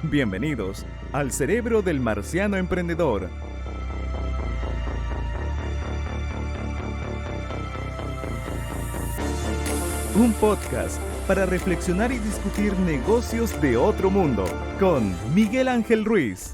Bienvenidos al Cerebro del Marciano Emprendedor. Un podcast para reflexionar y discutir negocios de otro mundo con Miguel Ángel Ruiz.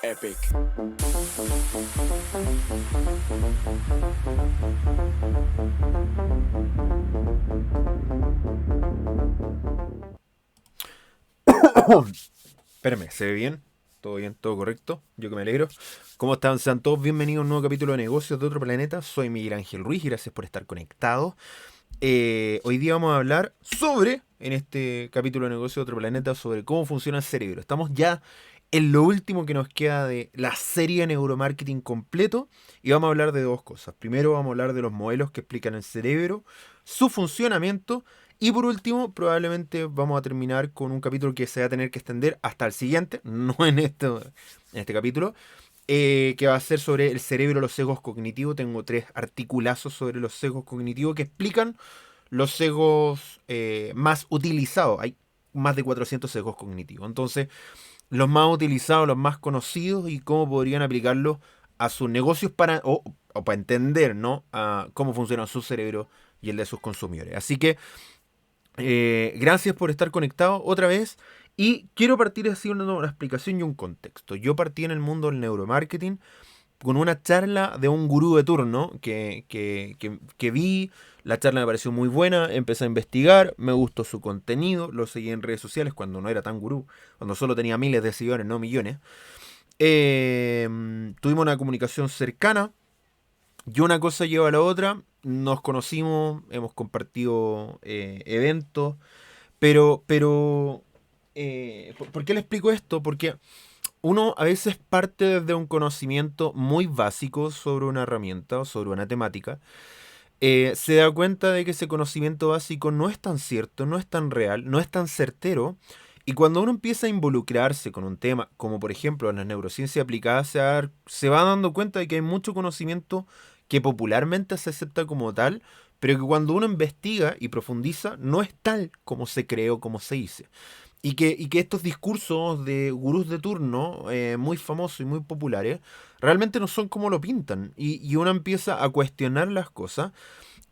Epic. Espérame, ¿se ve bien? ¿Todo bien? ¿Todo correcto? Yo que me alegro. ¿Cómo están? Sean todos bienvenidos a un nuevo capítulo de Negocios de Otro Planeta. Soy Miguel Ángel Ruiz y gracias por estar conectados. Hoy día vamos a hablar en este capítulo de Negocios de Otro Planeta, sobre cómo funciona el cerebro. Estamos ya en lo último que nos queda de la serie Neuromarketing completo y vamos a hablar de dos cosas. Primero vamos a hablar de los modelos que explican el cerebro, su funcionamiento y por último probablemente vamos a terminar con un capítulo que se va a tener que extender hasta el siguiente, no en este capítulo, que va a ser sobre el cerebro, los sesgos cognitivos. Tengo 3 articulazos sobre los sesgos cognitivos que explican los sesgos más utilizados. Hay más de 400 sesgos cognitivos. Entonces, los más utilizados, los más conocidos y cómo podrían aplicarlos a sus negocios para entender, ¿no?, a cómo funciona su cerebro y el de sus consumidores. Así que gracias por estar conectados otra vez. Y quiero partir así una explicación y un contexto. Yo partí en el mundo del neuromarketing con una charla de un gurú de turno que vi. La charla me pareció muy buena, empecé a investigar, me gustó su contenido, lo seguí en redes sociales cuando no era tan gurú, cuando solo tenía miles de seguidores, no millones. Tuvimos una comunicación cercana y una cosa lleva a la otra. Nos conocimos, hemos compartido eventos, pero ¿por qué le explico esto? Porque uno a veces parte desde un conocimiento muy básico sobre una herramienta o sobre una temática. Se da cuenta de que ese conocimiento básico no es tan cierto, no es tan real, no es tan certero. Y cuando uno empieza a involucrarse con un tema, como por ejemplo en las neurociencias aplicadas, se va dando cuenta de que hay mucho conocimiento que popularmente se acepta como tal, pero que cuando uno investiga y profundiza, no es tal como se creó, como se dice. Y que estos discursos de gurús de turno, muy famosos y muy populares, realmente no son como lo pintan. Y uno empieza a cuestionar las cosas.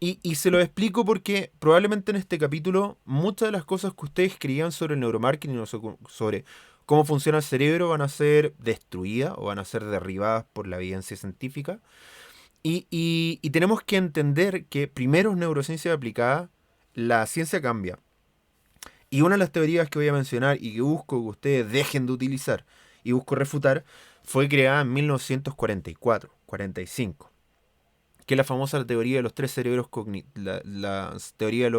Y se lo explico porque probablemente en este capítulo muchas de las cosas que ustedes creían sobre el neuromarketing o sobre cómo funciona el cerebro van a ser destruidas o van a ser derribadas por la evidencia científica. Y tenemos que entender que primero en neurociencia aplicada la ciencia cambia. Y una de las teorías que voy a mencionar y que busco que ustedes dejen de utilizar y busco refutar fue creada en 1944-45, que es la famosa teoría de los 3 cerebros la teoría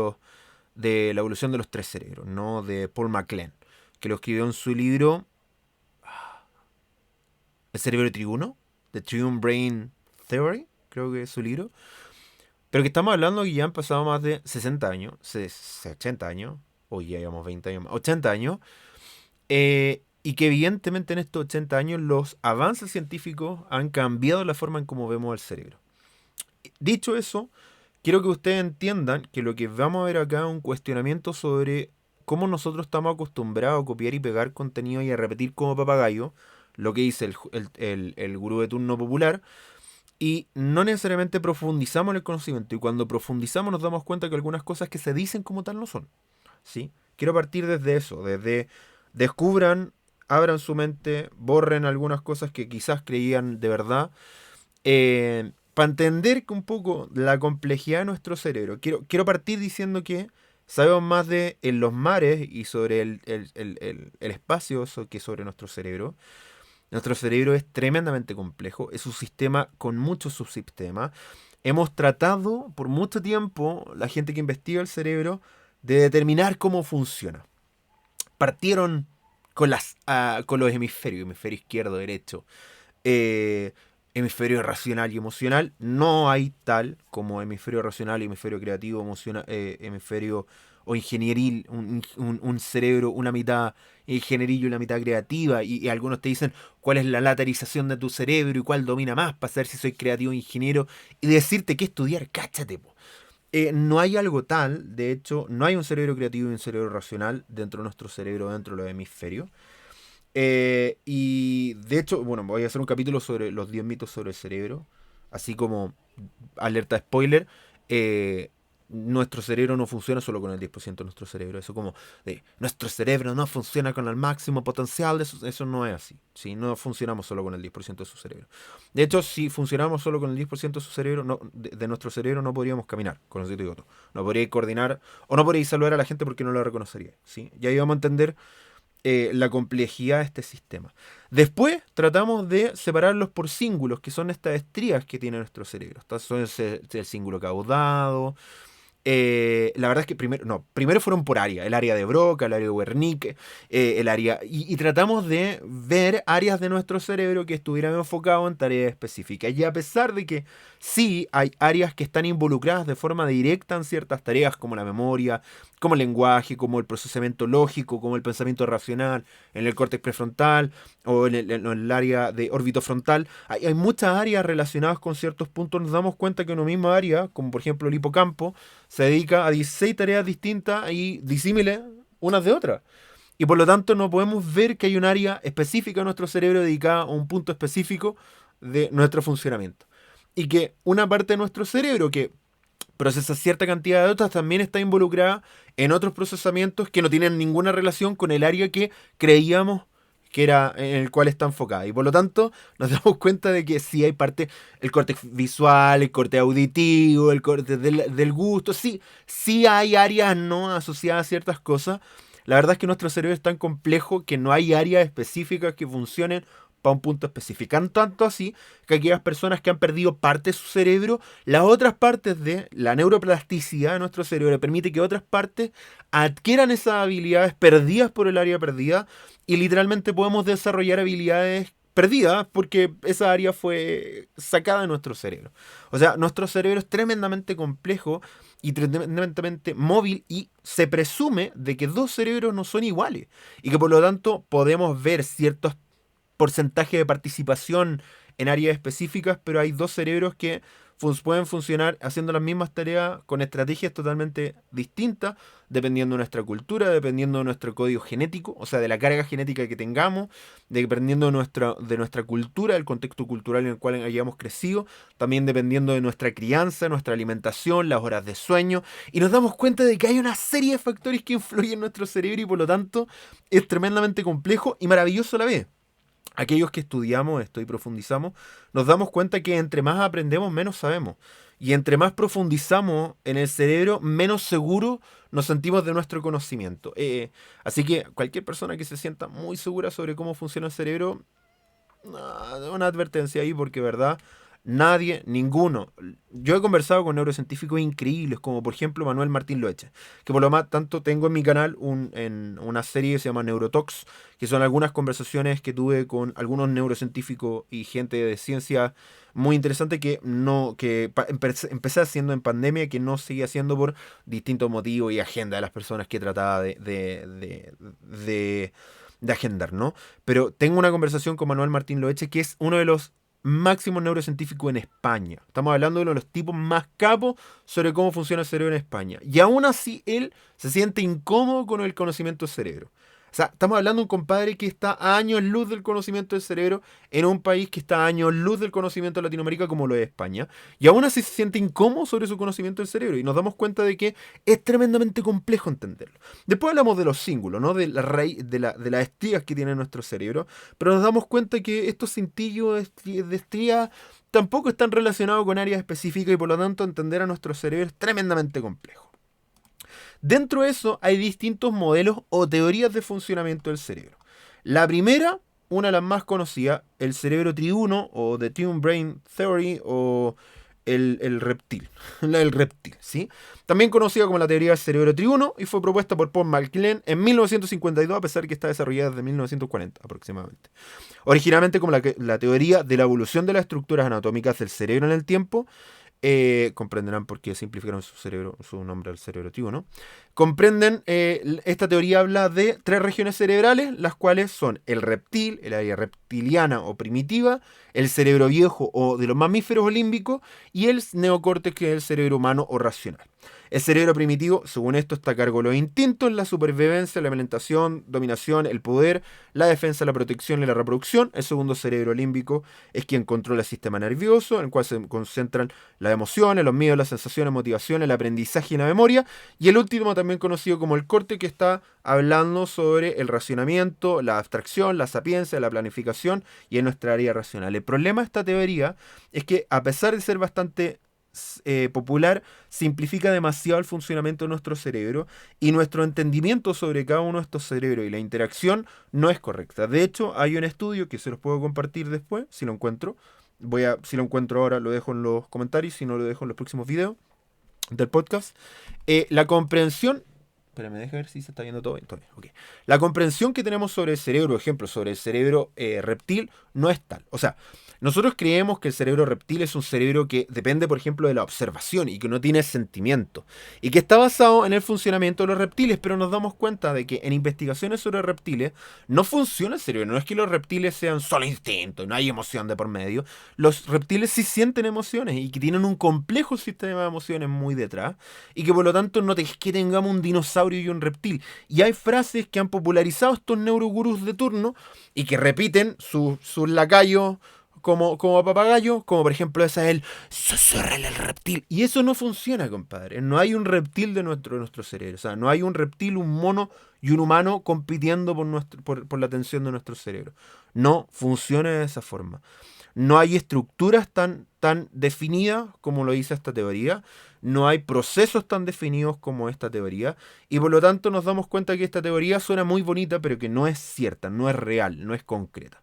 de la evolución de los 3 cerebros, ¿no?, de Paul MacLean, que lo escribió en su libro El cerebro tribuno, The Triune Brain Theory, creo que es su libro. Pero que estamos hablando que ya han pasado más de 60 años, 80 años, hoy ya llevamos 20 años más, 80 años, y que evidentemente en estos 80 años los avances científicos han cambiado la forma en cómo vemos el cerebro. Dicho eso, quiero que ustedes entiendan que lo que vamos a ver acá es un cuestionamiento sobre cómo nosotros estamos acostumbrados a copiar y pegar contenido y a repetir como papagayo lo que dice el gurú de turno popular. Y no necesariamente profundizamos en el conocimiento. Y cuando profundizamos nos damos cuenta que algunas cosas que se dicen como tal no son, ¿sí? Quiero partir desde eso, desde descubran, abran su mente, borren algunas cosas que quizás creían de verdad, para entender que un poco la complejidad de nuestro cerebro. Quiero partir diciendo que sabemos más de en los mares y sobre el espacio que sobre nuestro cerebro. Nuestro cerebro es tremendamente complejo, es un sistema con muchos subsistemas. Hemos tratado por mucho tiempo, la gente que investiga el cerebro, de determinar cómo funciona. Partieron con los hemisferio izquierdo, derecho, hemisferio racional y emocional. No hay tal como hemisferio racional, hemisferio creativo, emocional, hemisferio o ingenieril, un cerebro, una mitad ingenieril y una mitad creativa, y algunos te dicen cuál es la lateralización de tu cerebro y cuál domina más para saber si soy creativo o ingeniero, y decirte qué estudiar, cáchate, po. No hay algo tal, de hecho, no hay un cerebro creativo y un cerebro racional dentro de nuestro cerebro, dentro de los hemisferios. Y de hecho, bueno, voy a hacer un capítulo sobre los 10 mitos sobre el cerebro, así como alerta spoiler. Nuestro cerebro no funciona solo con el 10% de nuestro cerebro. Eso como de nuestro cerebro no funciona con el máximo potencial. Eso no es así. ¿Sí? No funcionamos solo con el 10% de su cerebro. De hecho, si funcionáramos solo con el 10% de su cerebro, de nuestro cerebro, no podríamos caminar, con el y otro. No podríais coordinar o no podríais saludar a la gente porque no lo reconocería. ¿Sí? Y ahí vamos a entender la complejidad de este sistema. Después tratamos de separarlos por cíngulos, que son estas estrías que tiene nuestro cerebro. Estas son el cíngulo caudado. La verdad es que primero fueron por área, el área de Broca, el área de Wernicke, el área, y tratamos de ver áreas de nuestro cerebro que estuvieran enfocados en tareas específicas. Y a pesar de que sí hay áreas que están involucradas de forma directa en ciertas tareas, como la memoria, como el lenguaje, como el procesamiento lógico, como el pensamiento racional, en el córtex prefrontal o en el área de orbitofrontal, hay muchas áreas relacionadas con ciertos puntos. Nos damos cuenta que una misma área, como por ejemplo el hipocampo, se dedica a 16 tareas distintas y disímiles unas de otras. Y por lo tanto no podemos ver que hay un área específica en nuestro cerebro dedicada a un punto específico de nuestro funcionamiento. Y que una parte de nuestro cerebro que procesa cierta cantidad de datos también está involucrada en otros procesamientos que no tienen ninguna relación con el área que creíamos que era en el cual está enfocada. Y por lo tanto nos damos cuenta de que sí hay parte, el córtex visual, el córtex auditivo, el córtex del gusto, sí hay áreas no asociadas a ciertas cosas. La verdad es que nuestro cerebro es tan complejo que no hay áreas específicas que funcionen para un punto específico. Tanto así que aquellas personas que han perdido parte de su cerebro, las otras partes de la neuroplasticidad de nuestro cerebro permite que otras partes adquieran esas habilidades perdidas por el área perdida, y literalmente podemos desarrollar habilidades perdidas porque esa área fue sacada de nuestro cerebro. O sea, nuestro cerebro es tremendamente complejo y tremendamente móvil, y se presume de que dos cerebros no son iguales y que por lo tanto podemos ver ciertos porcentaje de participación en áreas específicas, pero hay dos cerebros que pueden funcionar haciendo las mismas tareas con estrategias totalmente distintas, dependiendo de nuestra cultura, dependiendo de nuestro código genético, o sea, de la carga genética que tengamos, dependiendo de nuestra cultura, del contexto cultural en el cual hayamos crecido, también dependiendo de nuestra crianza, nuestra alimentación, las horas de sueño, y nos damos cuenta de que hay una serie de factores que influyen en nuestro cerebro y por lo tanto es tremendamente complejo y maravilloso a la vez. Aquellos que estudiamos esto y profundizamos, nos damos cuenta que entre más aprendemos, menos sabemos. Y entre más profundizamos en el cerebro, menos seguros nos sentimos de nuestro conocimiento. Así que cualquier persona que se sienta muy segura sobre cómo funciona el cerebro, una advertencia ahí, porque verdad, nadie, ninguno. Yo he conversado con neurocientíficos increíbles, como por ejemplo Manuel Martín Loeche, que por lo más tanto tengo en mi canal en una serie que se llama Neurotalks, que son algunas conversaciones que tuve con algunos neurocientíficos y gente de ciencia muy interesante empecé haciendo en pandemia, que no seguí haciendo por distintos motivos y agenda de las personas que trataba de agendar, ¿no? Pero tengo una conversación con Manuel Martín Loeche, que es uno de los máximo neurocientífico en España. Estamos hablando de uno de los tipos más capos sobre cómo funciona el cerebro en España. Y aún así él se siente incómodo con el conocimiento del cerebro. O sea, estamos hablando de un compadre que está a años luz del conocimiento del cerebro en un país que está a años luz del conocimiento de Latinoamérica como lo es España. Y aún así se siente incómodo sobre su conocimiento del cerebro. Y nos damos cuenta de que es tremendamente complejo entenderlo. Después hablamos de los cíngulos, ¿no? De la raíz, de las estrías que tiene nuestro cerebro. Pero nos damos cuenta que estos cintillos de estrías tampoco están relacionados con áreas específicas y por lo tanto entender a nuestro cerebro es tremendamente complejo. Dentro de eso hay distintos modelos o teorías de funcionamiento del cerebro. La primera, una de las más conocidas, el cerebro triuno o The Twin Brain Theory o el reptil. El reptil, ¿sí? También conocida como la teoría del cerebro triuno y fue propuesta por Paul MacLean en 1952, a pesar de que está desarrollada desde 1940 aproximadamente. Originalmente como la teoría de la evolución de las estructuras anatómicas del cerebro en el tiempo, comprenderán por qué simplificaron su nombre al cerebro triuno. Comprenden, esta teoría habla de 3 regiones cerebrales, las cuales son el reptil, el área reptiliana o primitiva, el cerebro viejo o de los mamíferos o límbico, y el neocórtex, que es el cerebro humano o racional. El cerebro primitivo, según esto, está a cargo de los instintos, la supervivencia, la alimentación, dominación, el poder, la defensa, la protección y la reproducción. El segundo cerebro límbico es quien controla el sistema nervioso, en el cual se concentran las emociones, los miedos, las sensaciones, motivaciones, el aprendizaje y la memoria. Y el último, también conocido como el córtex, que está hablando sobre el racionamiento, la abstracción, la sapiencia, la planificación y en nuestra área racional. El problema de esta teoría es que, a pesar de ser bastante popular, simplifica demasiado el funcionamiento de nuestro cerebro y nuestro entendimiento sobre cada uno de estos cerebros y la interacción no es correcta. De hecho, hay un estudio que se los puedo compartir después, si lo encuentro. Si lo encuentro ahora, lo dejo en los comentarios, si no, lo dejo en los próximos videos del podcast. La comprensión... Espérame, deja ver si se está viendo todo bien. Okay. La comprensión que tenemos sobre el cerebro, por ejemplo, sobre el cerebro reptil, no es tal. O sea, nosotros creemos que el cerebro reptil es un cerebro que depende, por ejemplo, de la observación y que no tiene sentimiento. Y que está basado en el funcionamiento de los reptiles, pero nos damos cuenta de que en investigaciones sobre reptiles no funciona el cerebro. No es que los reptiles sean solo instinto, no hay emoción de por medio. Los reptiles sí sienten emociones y que tienen un complejo sistema de emociones muy detrás. Y que por lo tanto no es que tengamos un dinosaurio y un reptil. Y hay frases que han popularizado estos neurogurús de turno y que repiten sus lacayos como papagayo, como por ejemplo esa es el susurrale el reptil. Y eso no funciona, compadre. No hay un reptil de nuestro cerebro. O sea, no hay un reptil, un mono y un humano compitiendo por la atención de nuestro cerebro. No funciona de esa forma. No hay estructuras tan definidas como lo dice esta teoría. No hay procesos tan definidos como esta teoría. Y por lo tanto nos damos cuenta que esta teoría suena muy bonita, pero que no es cierta, no es real, no es concreta.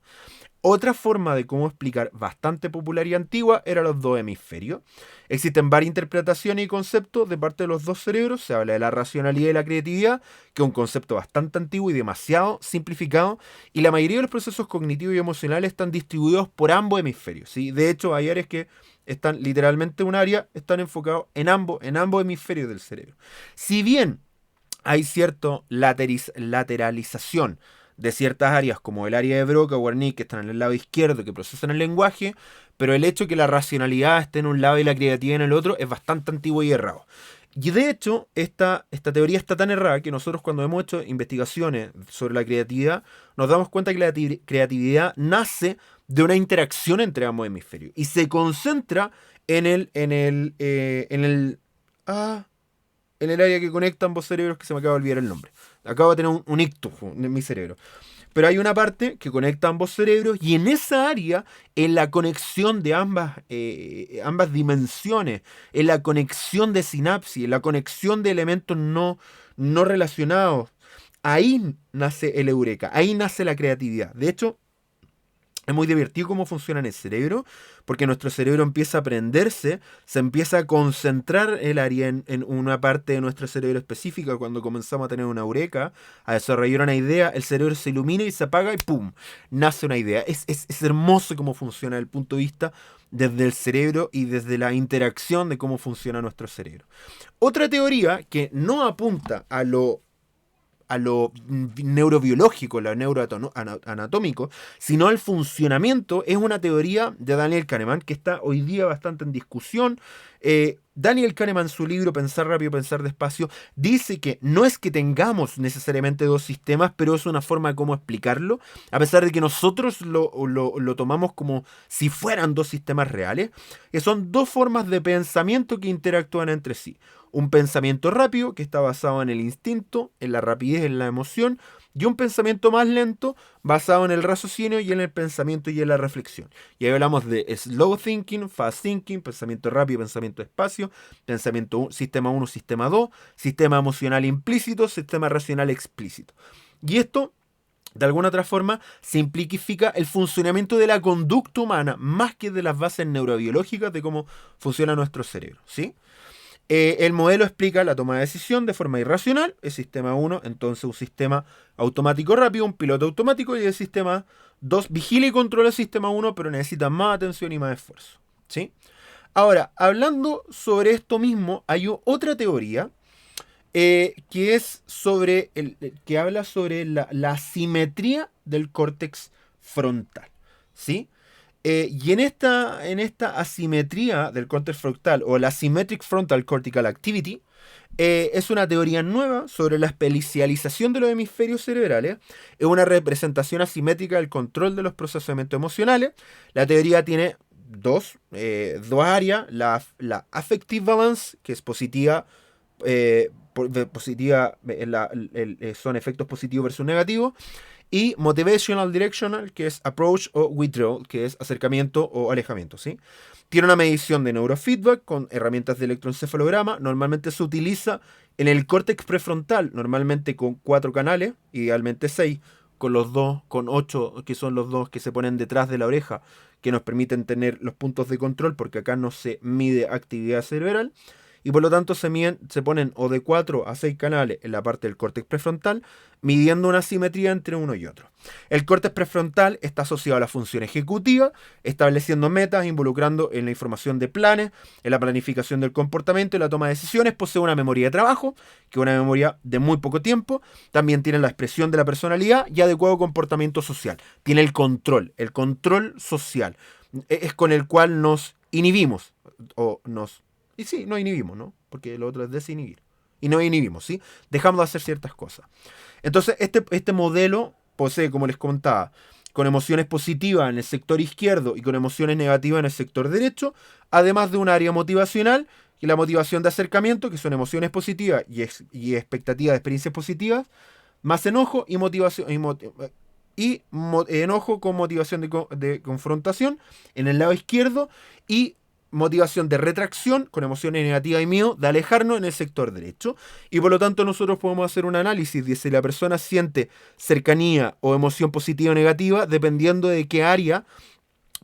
Otra forma de cómo explicar bastante popular y antigua era los 2 hemisferios. Existen varias interpretaciones y conceptos de parte de los 2 cerebros. Se habla de la racionalidad y la creatividad, que es un concepto bastante antiguo y demasiado simplificado. Y la mayoría de los procesos cognitivos y emocionales están distribuidos por ambos hemisferios, ¿sí? De hecho, hay áreas que están literalmente están enfocados en ambos hemisferios del cerebro. Si bien hay cierta lateralización de ciertas áreas como el área de Broca o Wernicke, que están en el lado izquierdo, que procesan el lenguaje, pero el hecho de que la racionalidad esté en un lado y la creatividad en el otro es bastante antiguo y errado. Y de hecho, esta teoría está tan errada que nosotros, cuando hemos hecho investigaciones sobre la creatividad, nos damos cuenta que la creatividad nace de una interacción entre ambos hemisferios y se concentra en el área que conecta ambos cerebros, que se me acaba de olvidar el nombre. Acabo de tener un ictus en mi cerebro. Pero hay una parte que conecta ambos cerebros y en esa área, en la conexión de ambas dimensiones, en la conexión de sinapsis, en la conexión de elementos no relacionados, ahí nace el eureka, ahí nace la creatividad. De hecho, es muy divertido cómo funciona en el cerebro, porque nuestro cerebro empieza a aprenderse, se empieza a concentrar el área en una parte de nuestro cerebro específica. Cuando comenzamos a tener una eureka, a desarrollar una idea, el cerebro se ilumina y se apaga y ¡pum! Nace una idea. Es hermoso cómo funciona desde el punto de vista desde el cerebro y desde la interacción de cómo funciona nuestro cerebro. Otra teoría que no apunta a lo neurobiológico, lo neuroanatómico, sino al funcionamiento, es una teoría de Daniel Kahneman que está hoy día bastante en discusión. Daniel Kahneman, en su libro Pensar rápido, pensar despacio, dice que no es que tengamos necesariamente 2 sistemas, pero es una forma de cómo explicarlo, a pesar de que nosotros lo tomamos como si fueran 2 sistemas reales, que son 2 formas de pensamiento que interactúan entre sí. Un pensamiento rápido, que está basado en el instinto, en la rapidez, en la emoción, y un pensamiento más lento, basado en el raciocinio y en el pensamiento y en la reflexión. Y ahí hablamos de slow thinking, fast thinking, pensamiento rápido, pensamiento despacio, pensamiento sistema 1, sistema 2, sistema emocional implícito, sistema racional explícito. Y esto de alguna otra forma, simplifica el funcionamiento de la conducta humana más que de las bases neurobiológicas de cómo funciona nuestro cerebro, ¿sí? El modelo explica la toma de decisión de forma irracional, el sistema 1, entonces un sistema automático rápido, un piloto automático, y el sistema 2 vigila y controla el sistema 1, pero necesita más atención y más esfuerzo, ¿sí? Ahora, hablando sobre esto mismo, hay otra teoría que es sobre que habla sobre la asimetría del córtex frontal, ¿sí? Y en esta asimetría del córtex frontal, o la Symmetric Frontal Cortical Activity, es una teoría nueva sobre la especialización de los hemisferios cerebrales. Es una representación asimétrica del control de los procesamientos emocionales. La teoría tiene dos áreas: la affective balance, que es positiva, son efectos positivos versus negativos, y motivational directional, que es approach o withdrawal, que es acercamiento o alejamiento, ¿sí? Tiene una medición de neurofeedback con herramientas de electroencefalograma. Normalmente se utiliza en el córtex prefrontal, normalmente con 4 canales, idealmente 6, con los 2, con 8, que son los 2 que se ponen detrás de la oreja, que nos permiten tener los puntos de control, porque acá no se mide actividad cerebral. Y por lo tanto se ponen o de 4 a 6 canales en la parte del córtex prefrontal, midiendo una simetría entre uno y otro. El córtex prefrontal está asociado a la función ejecutiva, estableciendo metas, involucrando en la información de planes, en la planificación del comportamiento y la toma de decisiones. Posee una memoria de trabajo, que es una memoria de muy poco tiempo. También tiene la expresión de la personalidad y adecuado comportamiento social. Tiene el control social. Es con el cual nos inhibimos, y sí, no inhibimos, ¿no? Porque lo otro es desinhibir. Y no inhibimos, ¿sí? Dejamos de hacer ciertas cosas. Entonces, este modelo posee, como les contaba, con emociones positivas en el sector izquierdo y con emociones negativas en el sector derecho, además de un área motivacional, y la motivación de acercamiento, que son emociones positivas y expectativas de experiencias positivas, más enojo y motivación enojo con motivación de confrontación en el lado izquierdo, y motivación de retracción con emociones negativas y miedo de alejarnos en el sector derecho. Y por lo tanto nosotros podemos hacer un análisis de si la persona siente cercanía o emoción positiva o negativa dependiendo de qué área.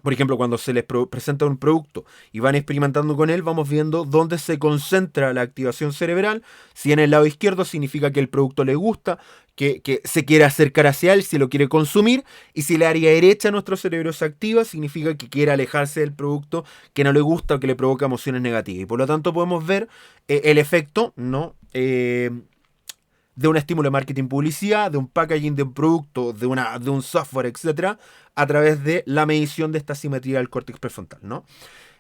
Por ejemplo, cuando se les presenta un producto y van experimentando con él, vamos viendo dónde se concentra la activación cerebral. Si en el lado izquierdo significa que el producto le gusta, que se quiere acercar hacia él, si lo quiere consumir. Y si la área derecha de nuestro cerebro se activa, significa que quiere alejarse del producto que no le gusta o que le provoca emociones negativas. Y por lo tanto podemos ver el efecto, ¿no? De un estímulo de marketing, publicidad, de un packaging de un producto, de un software, etcétera, a través de la medición de esta simetría del córtex prefrontal, ¿no?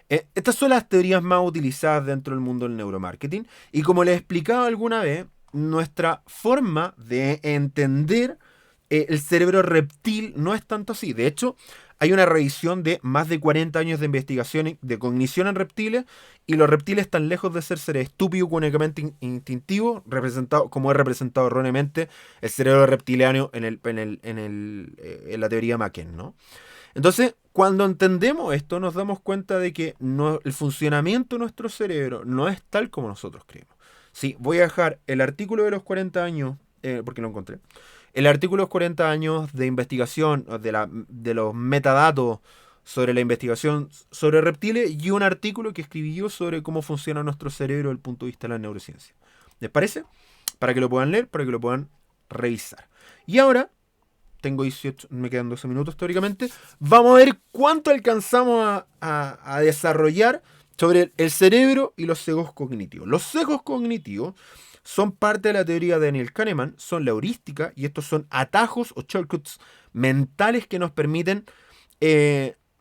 Estas son las teorías más utilizadas dentro del mundo del neuromarketing, y como les explicaba alguna vez, nuestra forma de entender el cerebro reptil no es tanto así. De hecho, hay una revisión de más de 40 años de investigación de cognición en reptiles, y los reptiles están lejos de ser seres estúpidos únicamente instintivos, como es representado erróneamente el cerebro reptiliano en la teoría Macken, ¿no? Entonces, cuando entendemos esto, nos damos cuenta de que el funcionamiento de nuestro cerebro no es tal como nosotros creemos. Sí, voy a dejar el artículo de los 40 años, porque lo encontré. El artículo de los 40 años de investigación de los metadatos sobre la investigación sobre reptiles, y un artículo que escribí yo sobre cómo funciona nuestro cerebro desde el punto de vista de la neurociencia. ¿Les parece? Para que lo puedan leer, para que lo puedan revisar. Y ahora, tengo 18, me quedan 12 minutos teóricamente, vamos a ver cuánto alcanzamos a desarrollar sobre el cerebro y los sesgos cognitivos. Los sesgos cognitivos son parte de la teoría de Daniel Kahneman, son la heurística, y estos son atajos o shortcuts mentales que nos permiten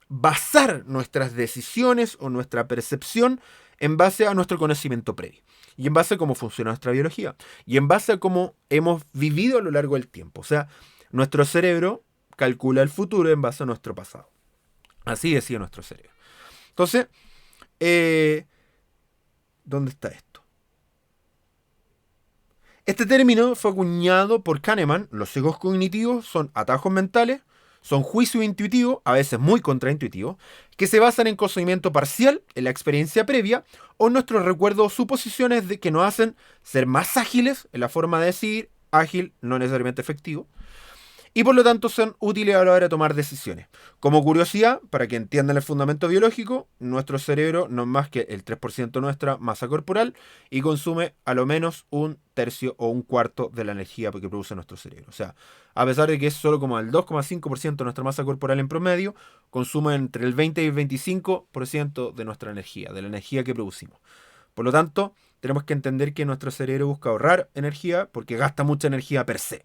basar nuestras decisiones o nuestra percepción en base a nuestro conocimiento previo, y en base a cómo funciona nuestra biología, y en base a cómo hemos vivido a lo largo del tiempo. O sea, nuestro cerebro calcula el futuro en base a nuestro pasado. Así decía nuestro cerebro. Entonces, ¿dónde está esto? Este término fue acuñado por Kahneman. Los sesgos cognitivos son atajos mentales, son juicios intuitivos, a veces muy contraintuitivos, que se basan en conocimiento parcial, en la experiencia previa, o en nuestros recuerdos o suposiciones que nos hacen ser más ágiles en la forma de decir, ágil, no necesariamente efectivo. y por lo tanto son útiles a la hora de tomar decisiones. Como curiosidad, para que entiendan el fundamento biológico, nuestro cerebro no es más que el 3% de nuestra masa corporal y consume a lo menos un tercio o un cuarto de la energía que produce nuestro cerebro. O sea, a pesar de que es solo como el 2,5% de nuestra masa corporal en promedio, consume entre el 20 y el 25% de nuestra energía, de la energía que producimos. Por lo tanto, tenemos que entender que nuestro cerebro busca ahorrar energía porque gasta mucha energía per se.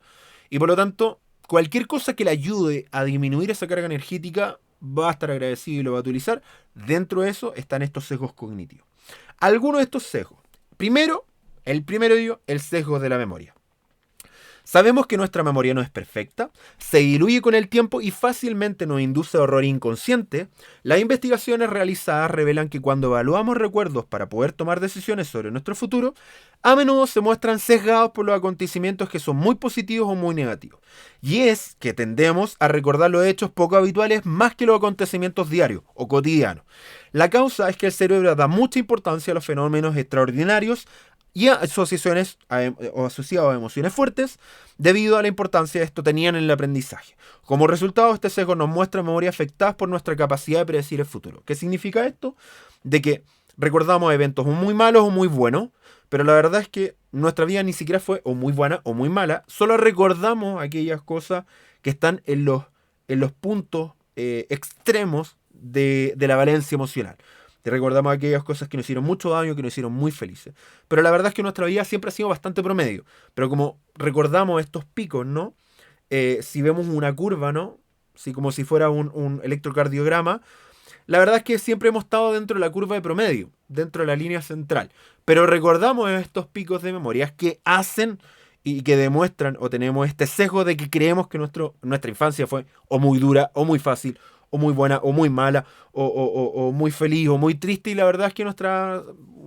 Y por lo tanto, cualquier cosa que le ayude a disminuir esa carga energética va a estar agradecido y lo va a utilizar. Dentro de eso están estos sesgos cognitivos. Algunos de estos sesgos. Primero, el primero de ellos, el sesgo de la memoria. Sabemos que nuestra memoria no es perfecta, se diluye con el tiempo y fácilmente nos induce a error inconsciente. Las investigaciones realizadas revelan que cuando evaluamos recuerdos para poder tomar decisiones sobre nuestro futuro, a menudo se muestran sesgados por los acontecimientos que son muy positivos o muy negativos. Y es que tendemos a recordar los hechos poco habituales más que los acontecimientos diarios o cotidianos. La causa es que el cerebro da mucha importancia a los fenómenos extraordinarios y a asociaciones o asociados a emociones fuertes debido a la importancia que esto tenían en el aprendizaje. Como resultado, este sesgo nos muestra memorias afectadas por nuestra capacidad de predecir el futuro. ¿Qué significa esto? De que recordamos eventos muy malos o muy buenos, pero la verdad es que nuestra vida ni siquiera fue o muy buena o muy mala, solo recordamos aquellas cosas que están en los puntos extremos de la valencia emocional. Te recordamos aquellas cosas que nos hicieron mucho daño, que nos hicieron muy felices. Pero la verdad es que nuestra vida siempre ha sido bastante promedio. Pero como recordamos estos picos, ¿no? Si vemos una curva, ¿no? Como si fuera un electrocardiograma, la verdad es que siempre hemos estado dentro de la curva de promedio, dentro de la línea central. Pero recordamos estos picos de memorias que hacen y que demuestran o tenemos este sesgo de que creemos que nuestra infancia fue o muy dura o muy fácil o muy buena, o muy mala, o muy feliz, o muy triste, y la verdad es que nuestra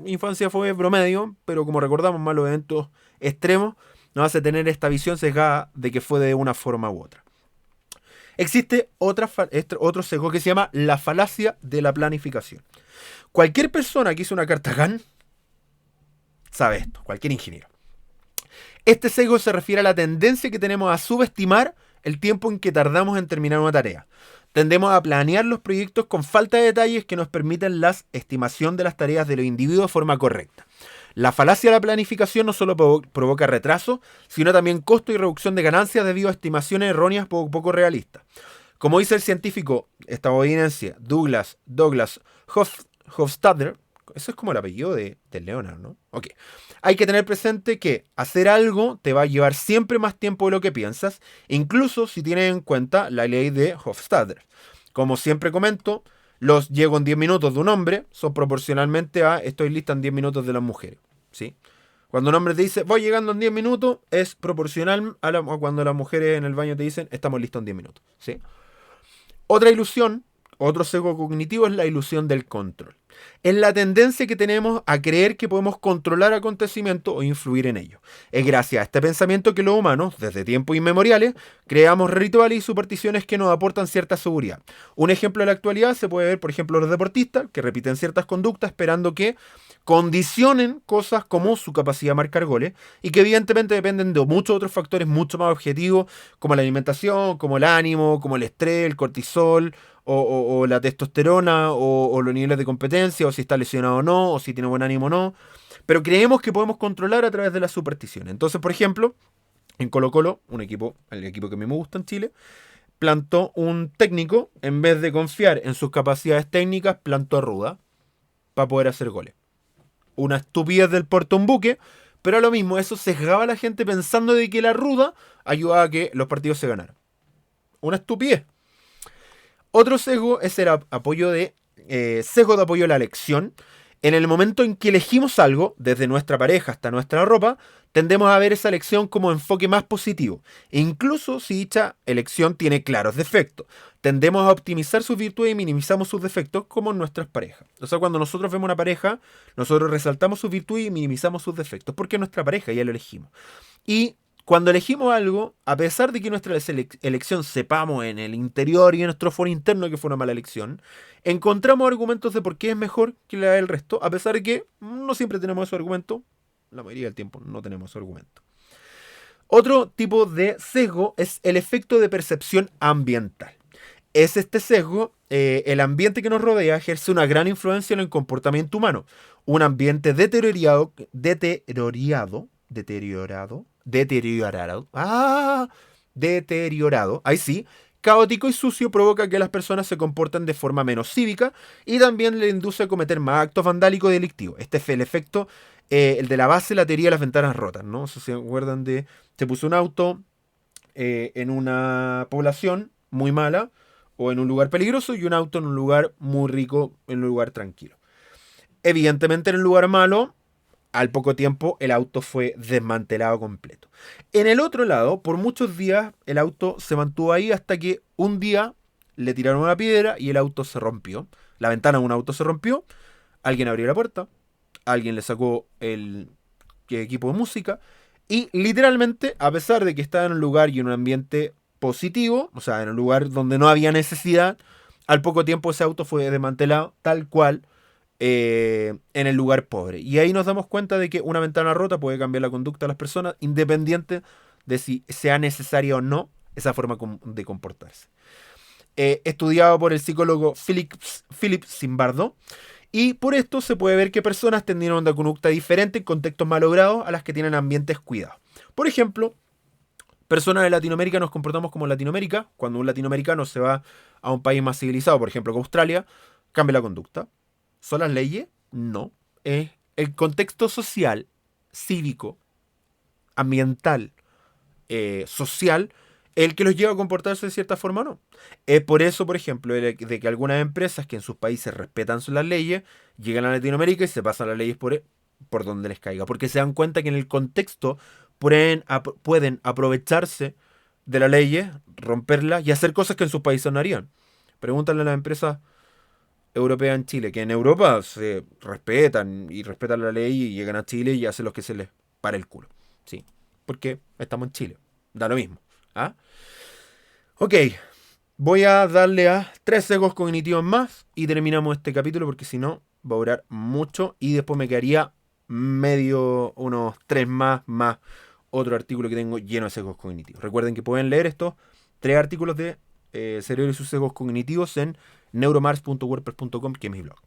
infancia fue promedio, pero como recordamos malos eventos extremos, nos hace tener esta visión sesgada de que fue de una forma u otra. Existe otro sesgo que se llama la falacia de la planificación. Cualquier persona que hizo una carta GAN sabe esto, cualquier ingeniero. Este sesgo se refiere a la tendencia que tenemos a subestimar el tiempo en que tardamos en terminar una tarea. Tendemos a planear los proyectos con falta de detalles que nos permiten la estimación de las tareas de los individuos de forma correcta. La falacia de la planificación no solo provoca retraso, sino también costo y reducción de ganancias debido a estimaciones erróneas poco realistas. Como dice el científico estadounidense Douglas Hofstadter, eso es como el apellido de Leonard, ¿no? Ok. Hay que tener presente que hacer algo te va a llevar siempre más tiempo de lo que piensas, incluso si tienes en cuenta la ley de Hofstadter. Como siempre comento, los llego en 10 minutos de un hombre son proporcionalmente a estoy lista en 10 minutos de las mujeres, ¿sí? Cuando un hombre te dice voy llegando en 10 minutos, es proporcional a cuando las mujeres en el baño te dicen estamos listos en 10 minutos, ¿sí? Otra ilusión, otro sesgo cognitivo es la ilusión del control. Es la tendencia que tenemos a creer que podemos controlar acontecimientos o influir en ellos. Es gracias a este pensamiento que los humanos, desde tiempos inmemoriales, creamos rituales y supersticiones que nos aportan cierta seguridad. Un ejemplo de la actualidad se puede ver, por ejemplo, los deportistas que repiten ciertas conductas esperando que condicionen cosas como su capacidad de marcar goles y que evidentemente dependen de muchos otros factores mucho más objetivos como la alimentación, como el ánimo, como el estrés, el cortisol o la testosterona o los niveles de competencia o si está lesionado o no o si tiene buen ánimo o no. Pero creemos que podemos controlar a través de la superstición. Entonces, por ejemplo, en Colo-Colo, el equipo que a mí me gusta en Chile, plantó un técnico, en vez de confiar en sus capacidades técnicas, plantó a Ruda para poder hacer goles. Una estupidez del Puerto un buque, pero a lo mismo, eso sesgaba a la gente pensando de que la Ruda ayudaba a que los partidos se ganaran. Una estupidez. Otro sesgo es el sesgo de apoyo a la elección. En el momento en que elegimos algo, desde nuestra pareja hasta nuestra ropa, tendemos a ver esa elección como enfoque más positivo. E incluso si dicha elección tiene claros defectos, tendemos a optimizar sus virtudes y minimizamos sus defectos como en nuestras parejas. O sea, cuando nosotros vemos una pareja, nosotros resaltamos sus virtudes y minimizamos sus defectos, porque es nuestra pareja, ya lo elegimos. Y cuando elegimos algo, a pesar de que nuestra elección sepamos en el interior y en nuestro foro interno que fue una mala elección, encontramos argumentos de por qué es mejor que la del resto, a pesar de que no siempre tenemos esos argumentos, la mayoría del tiempo no tenemos esos argumentos. Otro tipo de sesgo es el efecto de percepción ambiental. Es este sesgo, el ambiente que nos rodea ejerce una gran influencia en el comportamiento humano. Un ambiente deteriorado, ahí sí, caótico y sucio provoca que las personas se comporten de forma menos cívica y también le induce a cometer más actos vandálicos y delictivos. Este fue el efecto, el de la base de la teoría de las ventanas rotas, ¿no? O sea, ¿se acuerdan de, se puso un auto en una población muy mala o en un lugar peligroso y un auto en un lugar muy rico, en un lugar tranquilo? Evidentemente en el lugar malo, al poco tiempo el auto fue desmantelado completo. En el otro lado, por muchos días el auto se mantuvo ahí hasta que un día le tiraron una piedra y el auto se rompió. La ventana de un auto se rompió, alguien abrió la puerta, alguien le sacó el equipo de música y literalmente, a pesar de que estaba en un lugar y en un ambiente positivo, o sea, en un lugar donde no había necesidad, al poco tiempo ese auto fue desmantelado tal cual en el lugar pobre. Y ahí nos damos cuenta de que una ventana rota puede cambiar la conducta de las personas independiente de si sea necesaria o no esa forma de comportarse. Estudiado por el psicólogo Philip Zimbardo. Y por esto se puede ver que personas tienen una conducta diferente en contextos malogrados a las que tienen ambientes cuidados. Por ejemplo, personas de Latinoamérica nos comportamos como Latinoamérica. Cuando un latinoamericano se va a un país más civilizado, por ejemplo, como Australia, cambia la conducta. ¿Son las leyes? No. Es el contexto social, cívico, ambiental, social, el que los lleva a comportarse de cierta forma o no. Es por eso, por ejemplo, de que algunas empresas que en sus países respetan las leyes, llegan a Latinoamérica y se pasan las leyes por donde les caiga. Porque se dan cuenta que en el contexto pueden aprovecharse de las leyes, romperlas y hacer cosas que en sus países no harían. Pregúntale a las empresas europea en Chile, que en Europa se respetan y respetan la ley y llegan a Chile y hacen lo que se les para el culo. Sí, porque estamos en Chile. Da lo mismo. ¿Ah? Ok, voy a darle a 3 sesgos cognitivos más y terminamos este capítulo porque si no va a durar mucho y después me quedaría unos 3 más otro artículo que tengo lleno de sesgos cognitivos. Recuerden que pueden leer estos 3 artículos de cerebro y sus sesgos cognitivos en neuromars.wordpress.com, que es mi blog.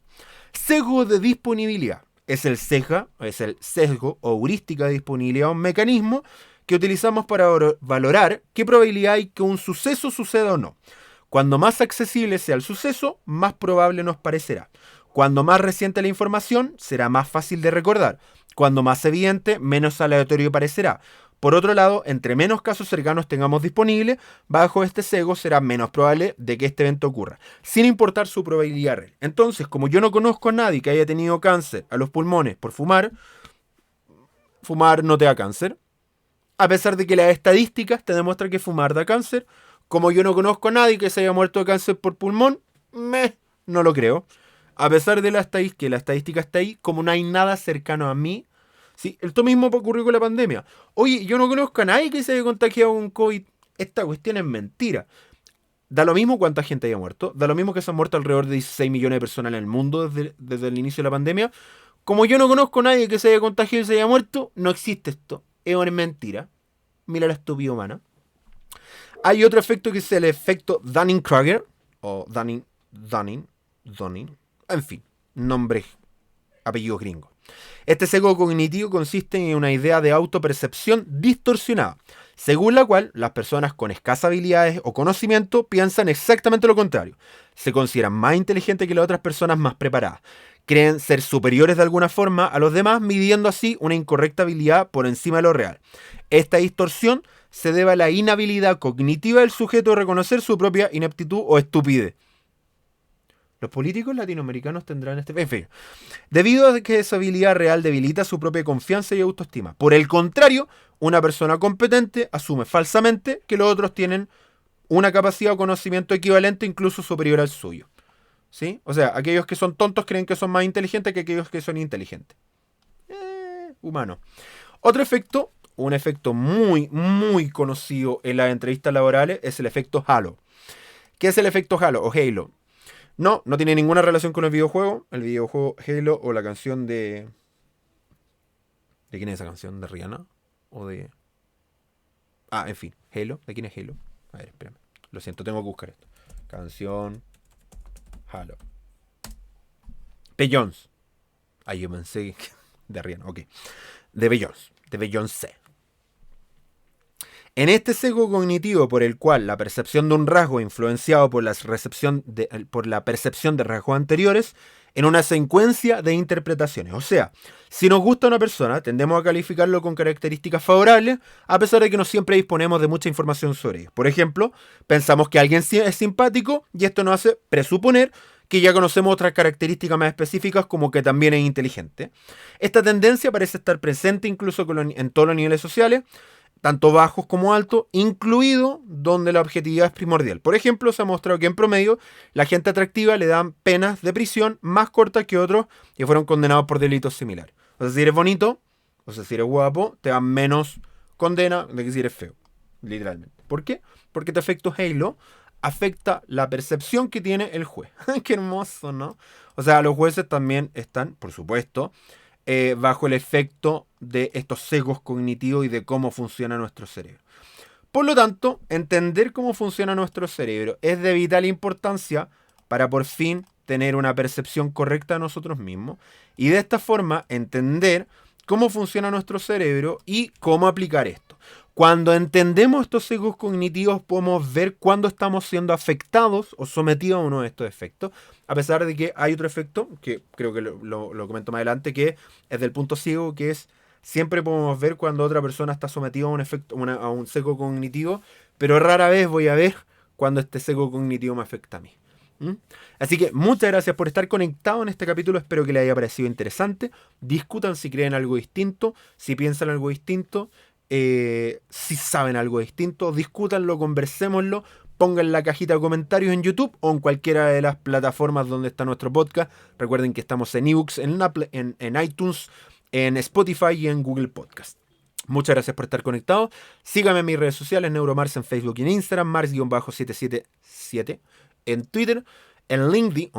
Sesgo de disponibilidad. Es el sesgo o heurística de disponibilidad, un mecanismo que utilizamos para valorar qué probabilidad hay que un suceso suceda o no. Cuando más accesible sea el suceso, más probable nos parecerá. Cuando más reciente la información, será más fácil de recordar. Cuando más evidente, menos aleatorio parecerá. Por otro lado, entre menos casos cercanos tengamos disponibles, bajo este sesgo será menos probable de que este evento ocurra, sin importar su probabilidad real. Entonces, como yo no conozco a nadie que haya tenido cáncer a los pulmones por fumar no te da cáncer. A pesar de que las estadísticas te demuestran que fumar da cáncer, como yo no conozco a nadie que se haya muerto de cáncer por pulmón, no lo creo. A pesar de que la estadística está ahí, como no hay nada cercano a mí. Sí, esto mismo ocurrió con la pandemia. Oye, yo no conozco a nadie que se haya contagiado con COVID. Esta cuestión es mentira. Da lo mismo cuánta gente haya muerto. Da lo mismo que se han muerto alrededor de 16 millones de personas en el mundo desde el inicio de la pandemia. Como yo no conozco a nadie que se haya contagiado y se haya muerto, no existe esto. Es una mentira. Mira la estúpida humana. Hay otro efecto que es el efecto Dunning-Kruger. O Dunning. En fin, nombre, apellido gringo. Este sesgo cognitivo consiste en una idea de autopercepción distorsionada, según la cual las personas con escasas habilidades o conocimiento piensan exactamente lo contrario. Se consideran más inteligentes que las otras personas más preparadas. Creen ser superiores de alguna forma a los demás, midiendo así una incorrecta habilidad por encima de lo real. Esta distorsión se debe a la inhabilidad cognitiva del sujeto de reconocer su propia ineptitud o estupidez. Los políticos latinoamericanos tendrán en fin, debido a que esa habilidad real debilita su propia confianza y autoestima. Por el contrario, una persona competente asume falsamente que los otros tienen una capacidad o conocimiento equivalente, incluso superior al suyo. ¿Sí? O sea, aquellos que son tontos creen que son más inteligentes que aquellos que son inteligentes. Humano. Otro efecto, un efecto muy, muy conocido en las entrevistas laborales, es el efecto Halo. ¿Qué es el efecto Halo o Halo? No tiene ninguna relación con el videojuego. El videojuego Halo o la canción de... ¿De quién es esa canción? ¿De Rihanna? ¿O de Ah, en fin, Halo. ¿De quién es Halo? A ver, espérame. Lo siento, tengo que buscar esto. Canción Halo. Beyoncé. Ah, yo pensé que... de Rihanna, ok. De Beyoncé. De Beyoncé. En este sesgo cognitivo por el cual la percepción de un rasgo influenciado por la percepción de rasgos anteriores en una secuencia de interpretaciones. O sea, si nos gusta una persona, tendemos a calificarlo con características favorables, a pesar de que no siempre disponemos de mucha información sobre ello. Por ejemplo, pensamos que alguien es simpático y esto nos hace presuponer que ya conocemos otras características más específicas como que también es inteligente. Esta tendencia parece estar presente incluso en todos los niveles sociales, tanto bajos como altos, incluido donde la objetividad es primordial. Por ejemplo, se ha mostrado que en promedio la gente atractiva le dan penas de prisión más cortas que otros que fueron condenados por delitos similares. O sea, si eres bonito, o sea, si eres guapo, te dan menos condena de que si eres feo, literalmente. ¿Por qué? Porque este efecto Halo afecta la percepción que tiene el juez. Qué hermoso, ¿no? O sea, los jueces también están, por supuesto, bajo el efecto de estos sesgos cognitivos y de cómo funciona nuestro cerebro. Por lo tanto, entender cómo funciona nuestro cerebro es de vital importancia para por fin tener una percepción correcta de nosotros mismos y de esta forma entender cómo funciona nuestro cerebro y cómo aplicar esto. Cuando entendemos estos sesgos cognitivos podemos ver cuándo estamos siendo afectados o sometidos a uno de estos efectos, a pesar de que hay otro efecto, que creo que lo comento más adelante, que es del punto ciego, que es siempre podemos ver cuando otra persona está sometida a un efecto, a un sesgo cognitivo, pero rara vez voy a ver cuando este sesgo cognitivo me afecta a mí. Así que muchas gracias por estar conectado en este capítulo, espero que les haya parecido interesante. Discutan si creen algo distinto, si piensan algo distinto, si saben algo distinto, discútanlo, conversémoslo, pongan la cajita de comentarios en YouTube o en cualquiera de las plataformas donde está nuestro podcast. Recuerden que estamos en ebooks, en iTunes, en Spotify y en Google Podcast. Muchas gracias por estar conectados. Síganme en mis redes sociales, Neuromars en Facebook y en Instagram, Mars-777 en Twitter, en LinkedIn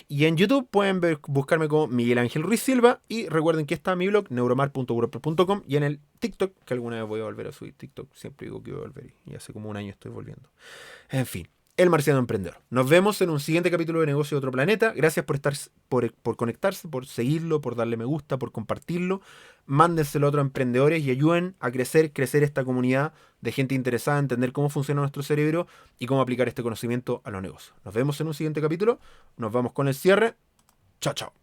y en YouTube pueden buscarme como Miguel Ángel Ruiz Silva y recuerden que está mi blog neuromar.wordpress.com y en el TikTok, que alguna vez voy a volver a subir TikTok, siempre digo que voy a volver y hace como un año estoy volviendo. En fin, El Marciano Emprendedor. Nos vemos en un siguiente capítulo de Negocio de Otro Planeta. Gracias por estar, por conectarse, por seguirlo, por darle me gusta, por compartirlo. Mándenselo a otros emprendedores y ayuden a crecer esta comunidad de gente interesada en entender cómo funciona nuestro cerebro y cómo aplicar este conocimiento a los negocios. Nos vemos en un siguiente capítulo. Nos vamos con el cierre. Chao, chao.